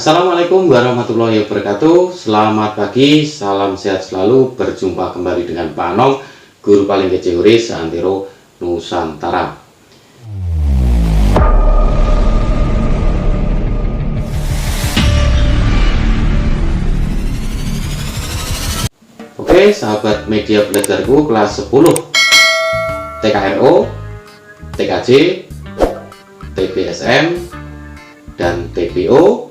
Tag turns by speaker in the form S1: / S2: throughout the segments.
S1: Assalamualaikum warahmatullahi wabarakatuh. Selamat pagi, salam sehat selalu. Berjumpa kembali dengan Pak Anom, guru paling kece hore seantero Nusantara. Oke, sahabat media belajarku kelas 10 TKRO, TKJ, TPSM, dan TPO.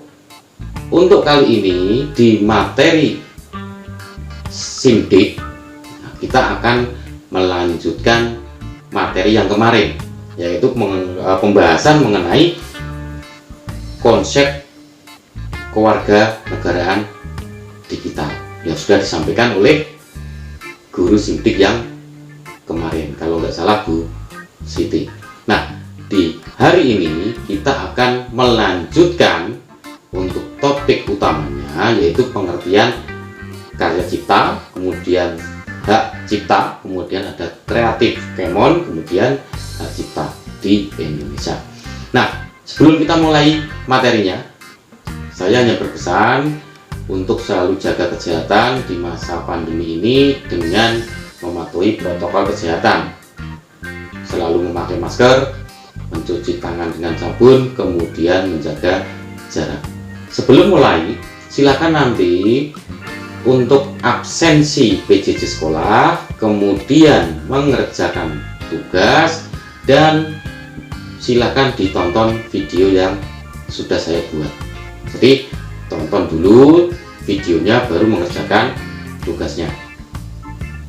S1: Untuk kali ini di materi SIMDIK kita akan melanjutkan materi yang kemarin, yaitu pembahasan mengenai konsep kewarganegaraan digital yang sudah disampaikan oleh guru SIMDIK yang kemarin, kalau nggak salah Bu Siti. Nah, di hari ini kita akan melanjutkan untuk topik utamanya, yaitu pengertian karya cipta, kemudian hak cipta, kemudian ada Creative Commons, kemudian hak cipta di Indonesia. Nah, sebelum kita mulai materinya, saya hanya berpesan untuk selalu jaga kesehatan di masa pandemi ini dengan mematuhi protokol kesehatan, selalu memakai masker, mencuci tangan dengan sabun, kemudian menjaga jarak. Sebelum mulai, silakan nanti untuk absensi PJJ sekolah, kemudian mengerjakan tugas, dan silakan ditonton video yang sudah saya buat. Jadi tonton dulu videonya baru mengerjakan tugasnya.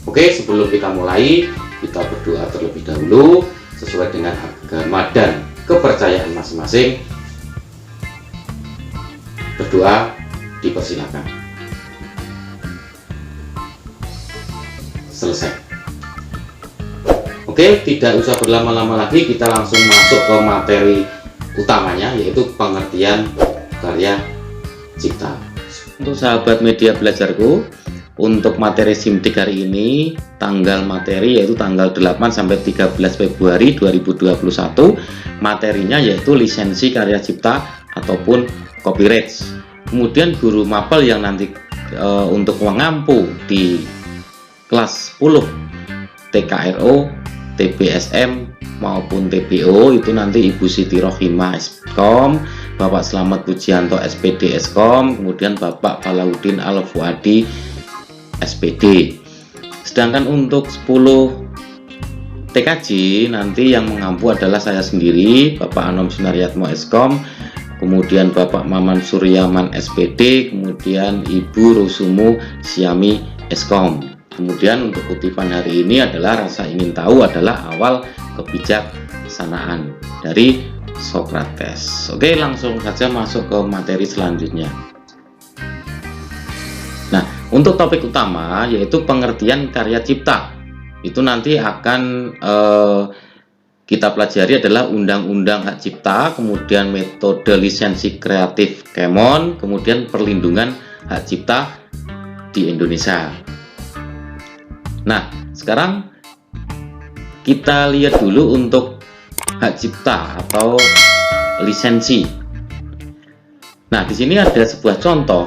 S1: Oke, sebelum kita mulai, kita berdoa terlebih dahulu sesuai dengan agama dan kepercayaan masing-masing. Berdoa dipersilakan. Selesai. Oke, tidak usah berlama-lama lagi, kita langsung masuk ke materi utamanya, yaitu pengertian karya cipta. Untuk sahabat media belajarku, untuk materi SIMDIK hari ini, tanggal materi yaitu tanggal 8 sampai 13 Februari 2021. Materinya yaitu lisensi karya cipta ataupun copyright. Kemudian guru mapel yang nanti untuk mengampu di kelas 10 TKRO, TPSM maupun TPO itu nanti Ibu Siti Rohimah Eskom, Bapak Slamet Pujianto SPD Eskom, kemudian Bapak Falahuddin Al Fuadi SPD. Sedangkan untuk 10 TKJ nanti yang mengampu adalah saya sendiri, Bapak Anom Sunaryatmo Eskom, kemudian Bapak Maman Suryaman SPD, kemudian Ibu Rusumu Siami Eskom. Kemudian untuk kutipan hari ini adalah rasa ingin tahu adalah awal kebijaksanaan dari Socrates. Oke, langsung saja masuk ke materi selanjutnya. Nah, untuk topik utama yaitu pengertian karya cipta. Itu nanti akan kita pelajari adalah Undang-Undang Hak Cipta, kemudian metode lisensi Creative Commons, kemudian perlindungan hak cipta di Indonesia. Nah, sekarang kita lihat dulu untuk hak cipta atau lisensi. Nah, di sini ada sebuah contoh,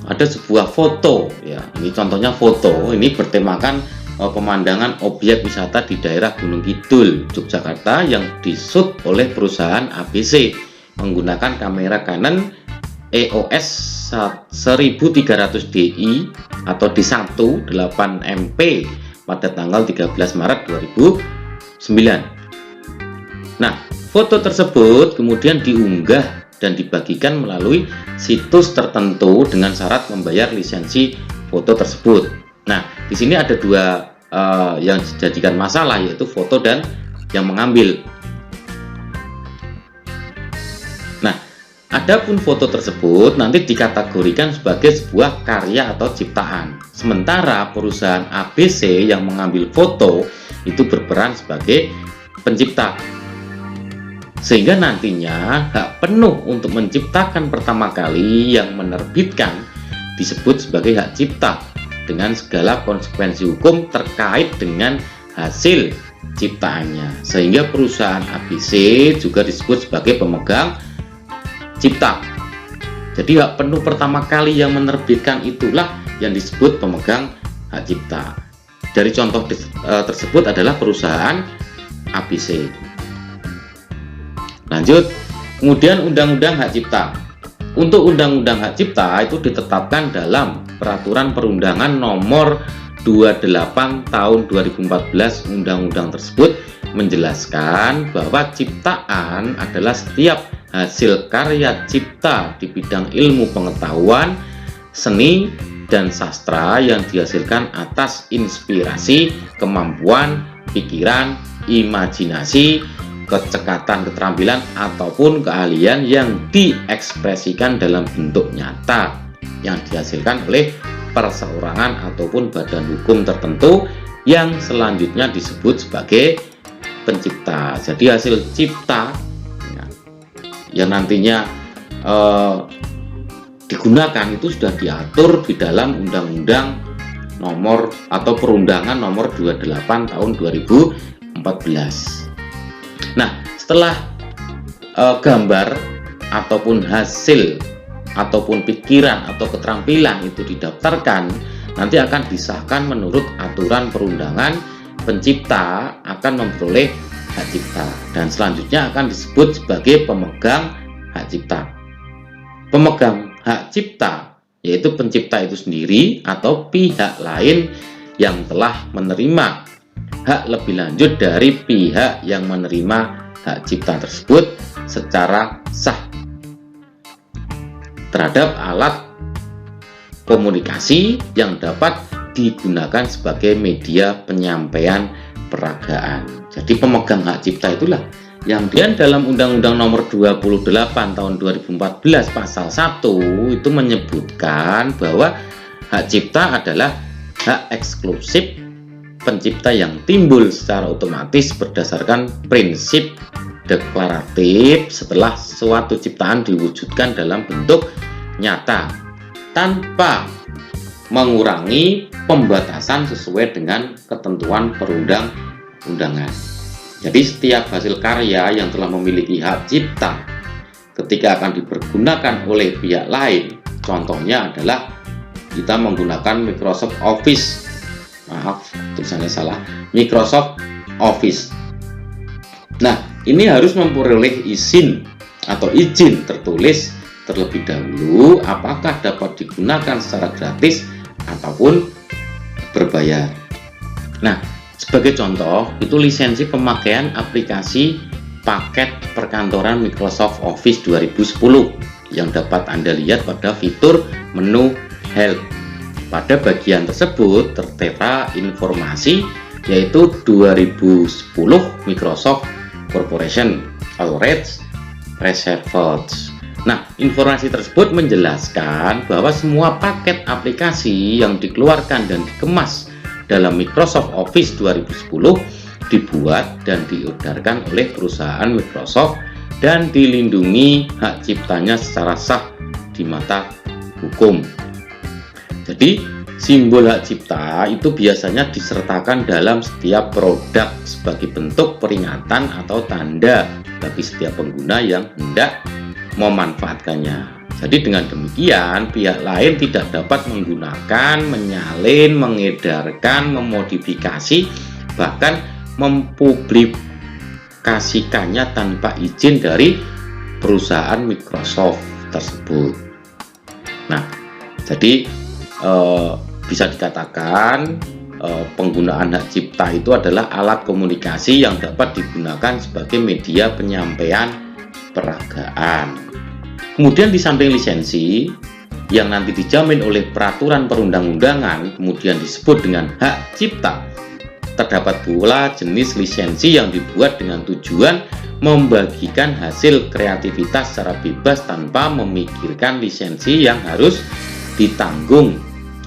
S1: ada sebuah foto ya. Ini contohnya foto, ini bertemakan pemandangan objek wisata di daerah Gunung Kidul, Yogyakarta yang dishoot oleh perusahaan ABC menggunakan kamera Canon EOS 1300 DI atau D1 8MP pada tanggal 13 Maret 2009. Nah, foto tersebut kemudian diunggah dan dibagikan melalui situs tertentu dengan syarat membayar lisensi foto tersebut. Nah, di sini ada dua yang dijadikan masalah, yaitu foto dan yang mengambil. Nah, adapun foto tersebut nanti dikategorikan sebagai sebuah karya atau ciptaan. Sementara perusahaan ABC yang mengambil foto itu berperan sebagai pencipta. Sehingga nantinya hak penuh untuk menciptakan pertama kali yang menerbitkan disebut sebagai hak cipta, dengan segala konsekuensi hukum terkait dengan hasil ciptaannya, sehingga perusahaan ABC juga disebut sebagai pemegang cipta. Jadi hak penuh pertama kali yang menerbitkan itulah yang disebut pemegang hak cipta. Dari contoh tersebut adalah perusahaan ABC. Lanjut, kemudian Undang-Undang Hak Cipta. Untuk Undang-Undang Hak Cipta itu ditetapkan dalam Peraturan Perundangan Nomor 28 Tahun 2014. Undang-undang tersebut menjelaskan bahwa ciptaan adalah setiap hasil karya cipta di bidang ilmu pengetahuan, seni, dan sastra yang dihasilkan atas inspirasi, kemampuan, pikiran, imajinasi, kecekatan, keterampilan, ataupun keahlian yang diekspresikan dalam bentuk nyata yang dihasilkan oleh perseorangan ataupun badan hukum tertentu yang selanjutnya disebut sebagai pencipta. Jadi hasil cipta yang nantinya digunakan itu sudah diatur di dalam Undang-Undang nomor atau Perundangan nomor 28 tahun 2014. Nah, setelah gambar ataupun hasil ataupun pikiran atau keterampilan itu didaftarkan, nanti akan disahkan menurut aturan perundangan. Pencipta akan memperoleh hak cipta dan selanjutnya akan disebut sebagai pemegang hak cipta. Pemegang hak cipta yaitu pencipta itu sendiri atau pihak lain yang telah menerima hak lebih lanjut dari pihak yang menerima hak cipta tersebut secara sah terhadap alat komunikasi yang dapat digunakan sebagai media penyampaian peragaan. Jadi pemegang hak cipta itulah yang dalam Undang-Undang nomor 28 tahun 2014 pasal 1 itu menyebutkan bahwa hak cipta adalah hak eksklusif pencipta yang timbul secara otomatis berdasarkan prinsip deklaratif setelah suatu ciptaan diwujudkan dalam bentuk nyata tanpa mengurangi pembatasan sesuai dengan ketentuan perundang-undangan. Jadi setiap hasil karya yang telah memiliki hak cipta ketika akan dipergunakan oleh pihak lain, contohnya adalah kita menggunakan Microsoft Office, maaf tulisannya salah, Microsoft Office. Nah, ini harus memperoleh izin atau izin tertulis terlebih dahulu apakah dapat digunakan secara gratis ataupun berbayar. Nah, sebagai contoh, itu lisensi pemakaian aplikasi paket perkantoran Microsoft Office 2010 yang dapat Anda lihat pada fitur menu Help. Pada bagian tersebut tertera informasi yaitu 2010 Microsoft Corporation All Rights Reserved. Nah, informasi tersebut menjelaskan bahwa semua paket aplikasi yang dikeluarkan dan dikemas dalam Microsoft Office 2010 dibuat dan diedarkan oleh perusahaan Microsoft dan dilindungi hak ciptanya secara sah di mata hukum. Jadi, simbol hak cipta itu biasanya disertakan dalam setiap produk sebagai bentuk peringatan atau tanda bagi setiap pengguna yang hendak memanfaatkannya. Jadi dengan demikian pihak lain tidak dapat menggunakan, menyalin, mengedarkan, memodifikasi, bahkan mempublikasikannya tanpa izin dari perusahaan Microsoft tersebut. Nah, jadi bisa dikatakan penggunaan hak cipta itu adalah alat komunikasi yang dapat digunakan sebagai media penyampaian peragaan. Kemudian di samping lisensi yang nanti dijamin oleh peraturan perundang-undangan kemudian disebut dengan hak cipta, terdapat pula jenis lisensi yang dibuat dengan tujuan membagikan hasil kreativitas secara bebas tanpa memikirkan lisensi yang harus ditanggung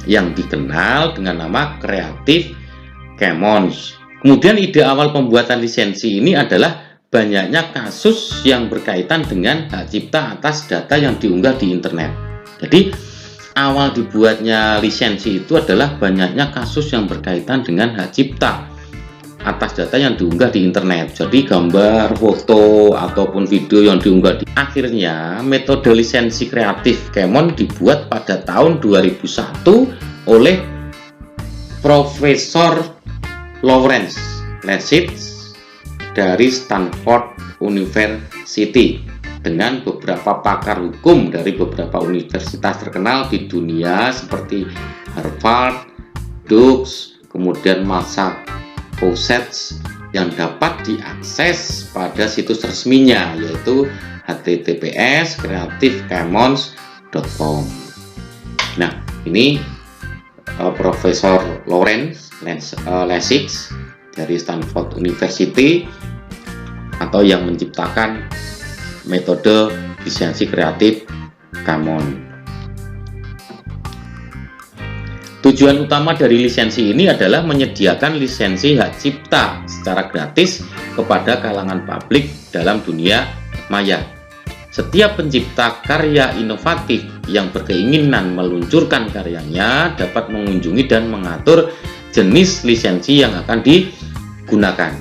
S1: yang dikenal dengan nama Creative Commons. Kemudian ide awal pembuatan lisensi ini adalah banyaknya kasus yang berkaitan dengan hak cipta atas data yang diunggah di internet. Jadi awal dibuatnya lisensi itu adalah banyaknya kasus yang berkaitan dengan hak cipta atas data yang diunggah di internet. Jadi gambar, foto, ataupun video yang diunggah akhirnya metode lisensi Creative Commons dibuat pada tahun 2001 oleh Profesor Lawrence Lessig dari Stanford University dengan beberapa pakar hukum dari beberapa universitas terkenal di dunia seperti Harvard, Duke, kemudian Massachusetts, yang dapat diakses pada situs resminya yaitu https://creativecommons.com. Nah, ini Profesor Lawrence Lessig dari Stanford University, atau yang menciptakan metode lisensi Creative Commons. Tujuan utama dari lisensi ini adalah menyediakan lisensi hak cipta secara gratis kepada kalangan publik dalam dunia maya. Setiap pencipta karya inovatif yang berkeinginan meluncurkan karyanya dapat mengunjungi dan mengatur jenis lisensi yang akan digunakan.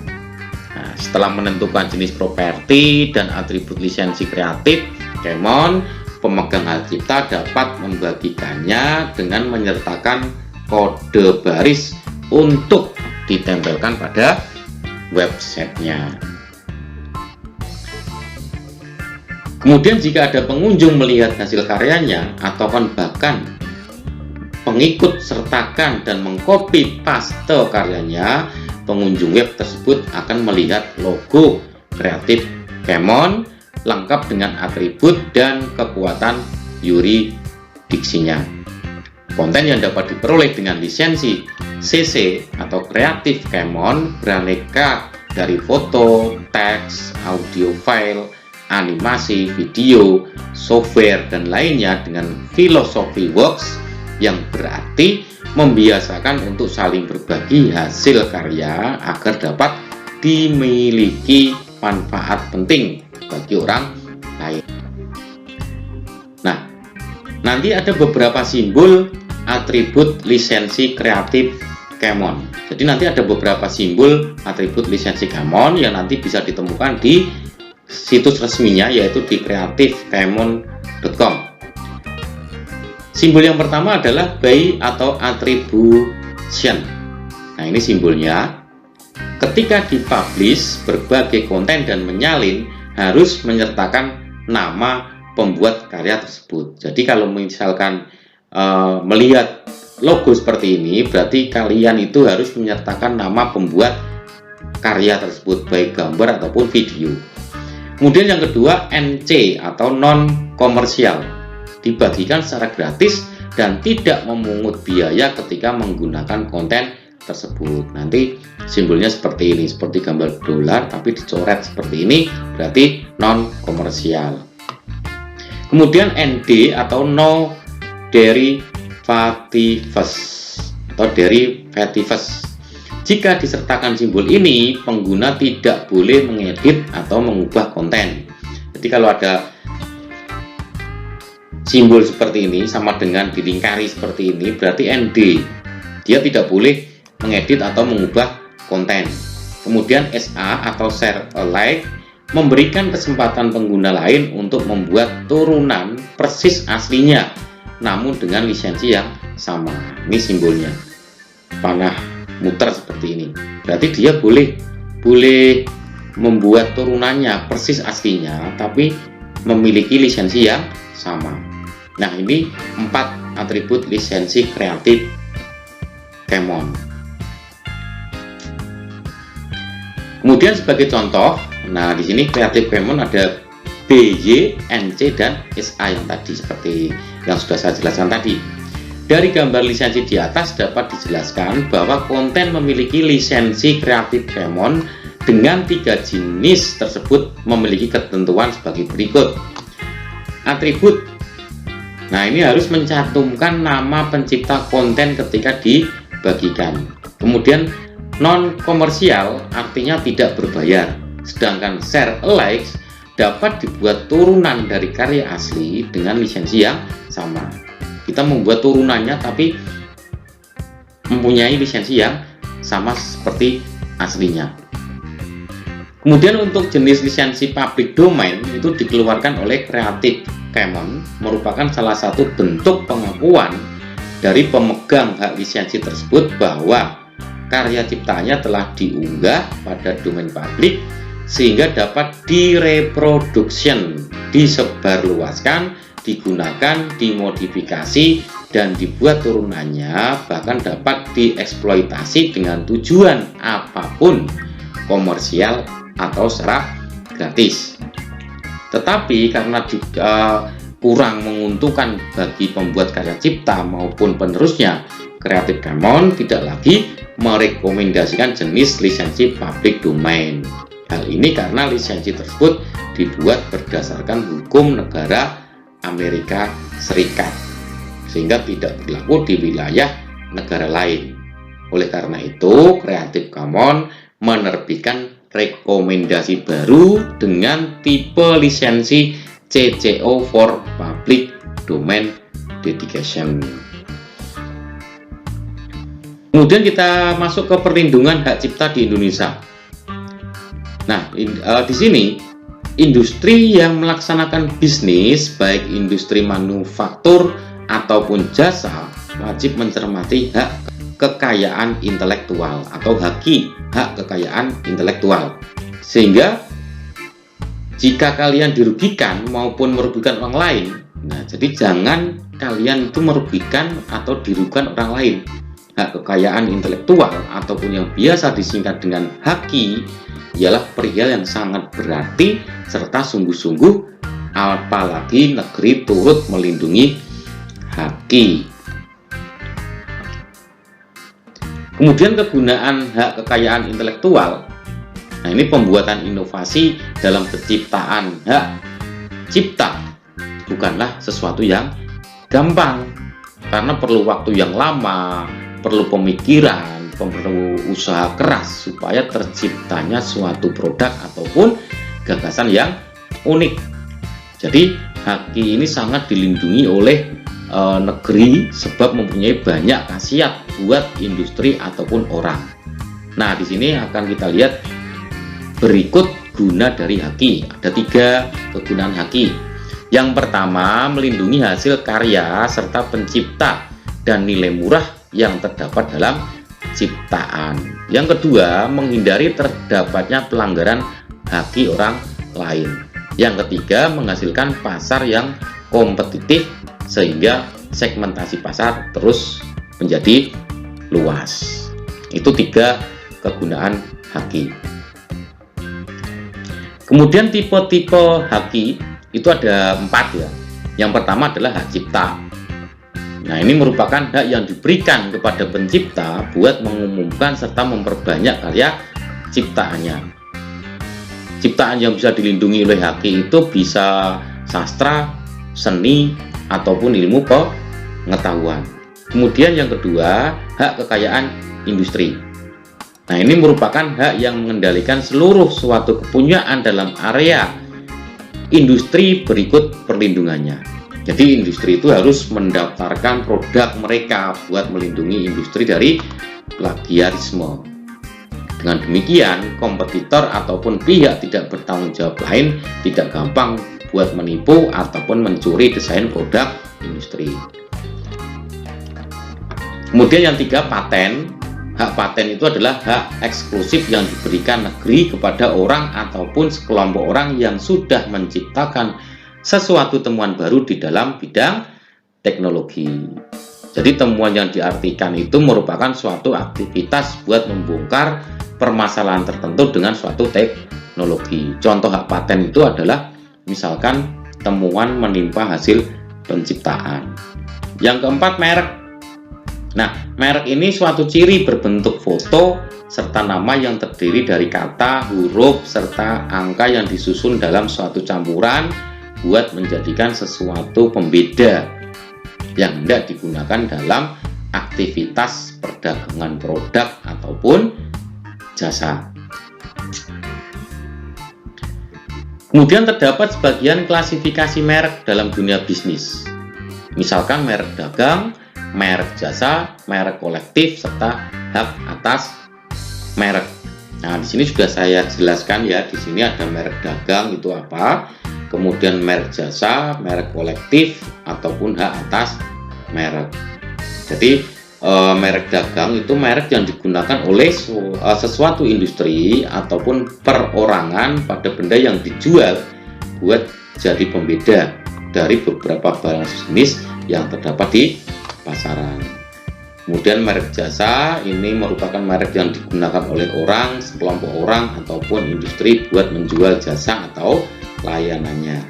S1: Nah, setelah menentukan jenis properti dan atribut lisensi Creative Commons, pemegang hak cipta dapat membagikannya dengan menyertakan kode baris untuk ditempelkan pada websitenya. Kemudian jika ada pengunjung melihat hasil karyanya atau bahkan pengikut sertakan dan mengcopy paste karyanya, pengunjung web tersebut akan melihat logo Creative Commons lengkap dengan atribut dan kekuatan yurisdiksinya. Konten yang dapat diperoleh dengan lisensi CC atau Creative Commons beraneka dari foto, teks, audio file, animasi, video, software, dan lainnya dengan filosofi works yang berarti membiasakan untuk saling berbagi hasil karya agar dapat dimiliki manfaat penting bagi orang lain. Nah, nanti ada beberapa simbol atribut lisensi Creative Commons. Jadi nanti ada beberapa simbol atribut lisensi Commons yang nanti bisa ditemukan di situs resminya yaitu di creativecommons.com. Simbol yang pertama adalah by atau attribution. Nah, ini simbolnya. Ketika dipublish, berbagai konten dan menyalin harus menyertakan nama pembuat karya tersebut. Jadi kalau misalkan melihat logo seperti ini, berarti kalian itu harus menyertakan nama pembuat karya tersebut, baik gambar ataupun video. Kemudian yang kedua, NC atau non komersial, dibagikan secara gratis dan tidak memungut biaya ketika menggunakan konten tersebut. Nanti simbolnya seperti ini, seperti gambar dolar tapi dicoret seperti ini, berarti non komersial. Kemudian ND atau no derivatives atau derivatives. Jika disertakan simbol ini, pengguna tidak boleh mengedit atau mengubah konten. Jadi kalau ada simbol seperti ini sama dengan dilingkari seperti ini, berarti ND. Dia tidak boleh mengedit atau mengubah konten. Kemudian SA atau share alike memberikan kesempatan pengguna lain untuk membuat turunan persis aslinya, namun dengan lisensi yang sama. Ini simbolnya, panah muter seperti ini. Berarti dia boleh membuat turunannya persis aslinya, tapi memiliki lisensi yang sama. Nah, ini 4 atribut lisensi Creative Commons. Kemudian sebagai contoh, nah di sini Creative Commons ada BY, NC, dan SA yang tadi seperti yang sudah saya jelaskan tadi. Dari gambar lisensi di atas dapat dijelaskan bahwa konten memiliki lisensi Creative Commons dengan 3 jenis tersebut memiliki ketentuan sebagai berikut. Atribut. Nah, ini harus mencantumkan nama pencipta konten ketika dibagikan. Kemudian non komersial artinya tidak berbayar. Sedangkan share alike dapat dibuat turunan dari karya asli dengan lisensi yang sama. Kita membuat turunannya tapi mempunyai lisensi yang sama seperti aslinya. Kemudian untuk jenis lisensi public domain itu dikeluarkan oleh Creative Commons, merupakan salah satu bentuk pengakuan dari pemegang hak lisensi tersebut bahwa karya ciptaannya telah diunggah pada domain publik sehingga dapat direproduksi, disebarluaskan, digunakan, dimodifikasi, dan dibuat turunannya, bahkan dapat dieksploitasi dengan tujuan apapun, komersial atau secara gratis. Tetapi karena kurang menguntungkan bagi pembuat karya cipta maupun penerusnya, Creative Commons tidak lagi merekomendasikan jenis lisensi public domain. Hal ini karena lisensi tersebut dibuat berdasarkan hukum negara Amerika Serikat, sehingga tidak berlaku di wilayah negara lain. Oleh karena itu, Creative Commons menerbitkan rekomendasi baru dengan tipe lisensi CC0 for Public Domain Dedication. Kemudian kita masuk ke perlindungan hak cipta di Indonesia. Nah, di sini industri yang melaksanakan bisnis, baik industri manufaktur ataupun jasa, wajib mencermati hak kekayaan intelektual atau hak kekayaan intelektual. Sehingga jika kalian dirugikan maupun merugikan orang lain, nah jadi jangan kalian itu merugikan atau dirugikan orang lain. Hak kekayaan intelektual ataupun yang biasa disingkat dengan haki ialah perihal yang sangat berarti serta sungguh-sungguh, apalagi negeri turut melindungi haki. Kemudian kegunaan hak kekayaan intelektual. Nah, ini pembuatan inovasi dalam penciptaan hak cipta bukanlah sesuatu yang gampang, karena perlu waktu yang lama, perlu pemikiran, perlu usaha keras supaya terciptanya suatu produk ataupun gagasan yang unik. Jadi haki ini sangat dilindungi oleh negeri sebab mempunyai banyak khasiat buat industri ataupun orang. Nah, di sini akan kita lihat berikut guna dari haki. Ada 3 kegunaan haki. Yang pertama, melindungi hasil karya serta pencipta dan nilai murah yang terdapat dalam ciptaan. Yang kedua, menghindari terdapatnya pelanggaran haki orang lain. Yang ketiga, menghasilkan pasar yang kompetitif sehingga segmentasi pasar terus menjadi luas. Itu 3 kegunaan haki. Kemudian tipe-tipe haki itu ada 4 ya. Yang pertama adalah hak cipta. Nah, ini merupakan hak yang diberikan kepada pencipta buat mengumumkan serta memperbanyak karya ciptaannya. Ciptaan yang bisa dilindungi oleh haki itu bisa sastra, seni, ataupun ilmu pengetahuan. Kemudian yang kedua, hak kekayaan industri. Nah, ini merupakan hak yang mengendalikan seluruh suatu kepunyaan dalam area industri berikut perlindungannya. Jadi industri itu harus mendaftarkan produk mereka buat melindungi industri dari plagiarisme. Dengan demikian, kompetitor ataupun pihak tidak bertanggung jawab lain tidak gampang buat menipu ataupun mencuri desain produk industri. Kemudian yang 3, paten. Hak paten itu adalah hak eksklusif yang diberikan negeri kepada orang ataupun sekelompok orang yang sudah menciptakan sesuatu temuan baru di dalam bidang teknologi. Jadi temuan yang diartikan itu merupakan suatu aktivitas buat membongkar permasalahan tertentu dengan suatu teknologi. Contoh hak paten itu adalah misalkan temuan menimpa hasil penciptaan. Yang keempat, merek. Nah, merek ini suatu ciri berbentuk foto serta nama yang terdiri dari kata, huruf, serta angka yang disusun dalam suatu campuran buat menjadikan sesuatu pembeda yang hendak digunakan dalam aktivitas perdagangan produk ataupun jasa. Kemudian terdapat sebagian klasifikasi merek dalam dunia bisnis. Misalkan merek dagang, merek jasa, merek kolektif, serta hak atas merek. Nah, di sini sudah saya jelaskan ya. Di sini ada merek dagang itu apa, kemudian merek jasa, merek kolektif, ataupun hak atas merek. Jadi merek dagang itu merek yang digunakan oleh sesuatu industri ataupun perorangan pada benda yang dijual buat jadi pembeda dari beberapa barang jenis yang terdapat di pasaran. Kemudian merek jasa ini merupakan merek yang digunakan oleh orang, sekelompok orang ataupun industri buat menjual jasa atau layanannya.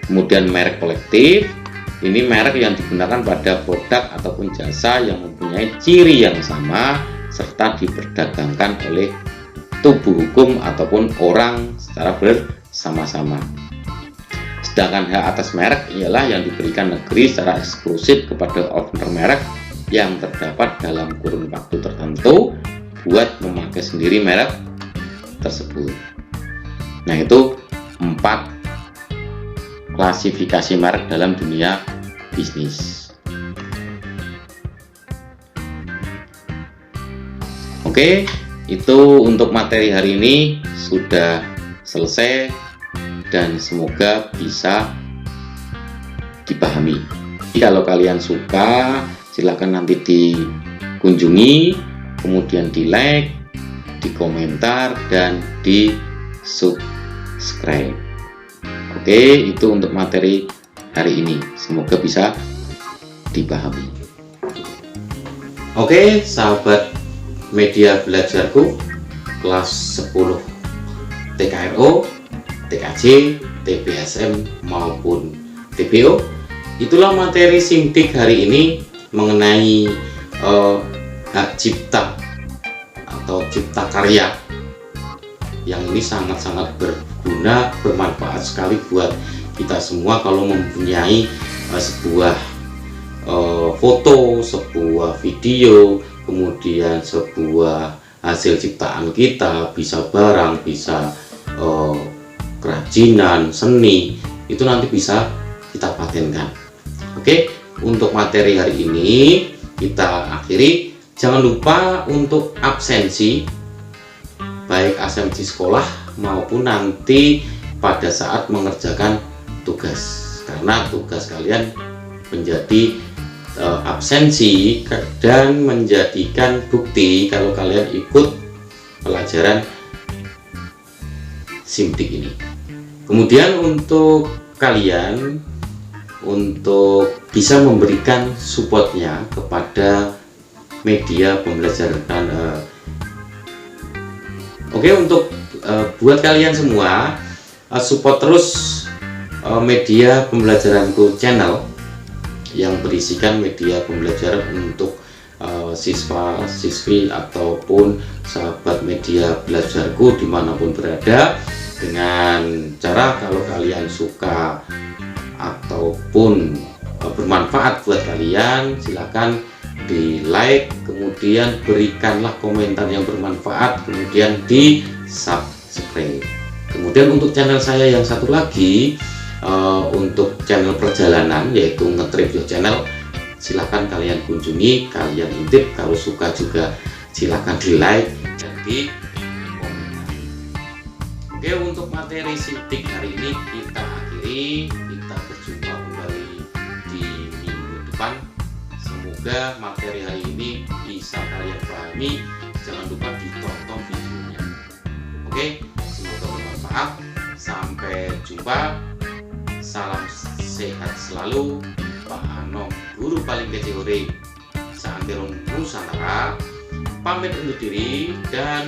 S1: Kemudian merek kolektif ini merek yang digunakan pada produk ataupun jasa yang mempunyai ciri yang sama serta diperdagangkan oleh tubuh hukum ataupun orang secara bersama-sama. Sedangkan hak atas merek ialah yang diberikan negeri secara eksklusif kepada owner merek yang terdapat dalam kurun waktu tertentu buat memakai sendiri merek tersebut. Nah, itu 4 klasifikasi merek dalam dunia bisnis. Oke, itu untuk materi hari ini sudah selesai dan semoga bisa dipahami. Kalau kalian suka, silakan nanti dikunjungi, kemudian di like, di komentar, dan di subscribe. Oke, itu untuk materi hari ini. Semoga bisa dipahami. Oke, sahabat media belajarku kelas 10 TKRO, TKJ, TBSM maupun TBO. Itulah materi SIMTIK hari ini mengenai hak cipta atau cipta karya, yang ini sangat-sangat berguna, bermanfaat sekali buat kita semua kalau mempunyai sebuah foto, sebuah video, kemudian sebuah hasil ciptaan kita, bisa barang, bisa kerajinan, seni, itu nanti bisa kita patenkan. Oke, untuk materi hari ini kita akhiri. Jangan lupa untuk absensi, baik absensi sekolah maupun nanti pada saat mengerjakan tugas, karena tugas kalian menjadi absensi dan menjadikan bukti kalau kalian ikut pelajaran SIMTIK ini. Kemudian untuk kalian untuk bisa memberikan supportnya kepada media pembelajaran. Oke, untuk buat kalian semua support terus media pembelajaranku channel yang berisikan media pembelajaran untuk siswa, siswi ataupun sahabat media belajarku dimanapun berada, dengan cara kalau kalian suka ataupun bermanfaat buat kalian, silakan di like, kemudian berikanlah komentar yang bermanfaat, kemudian di subscribe. Kemudian untuk channel saya yang satu lagi, untuk channel perjalanan yaitu Ngetrip Yo Channel, silakan kalian kunjungi, kalian intip. Kalau suka juga silakan di like dan di komentar. Oke, untuk materi SIMTIK hari ini kita akhiri. Kita berjumpa kembali di minggu depan. Semoga materi hari ini bisa kalian pahami. Jangan lupa ditonton videonya. Oke, semoga bermanfaat. Sampai jumpa. Salam sehat selalu. Pak Anom, guru paling kece hore Santiron Nusantara, pamit undur diri dan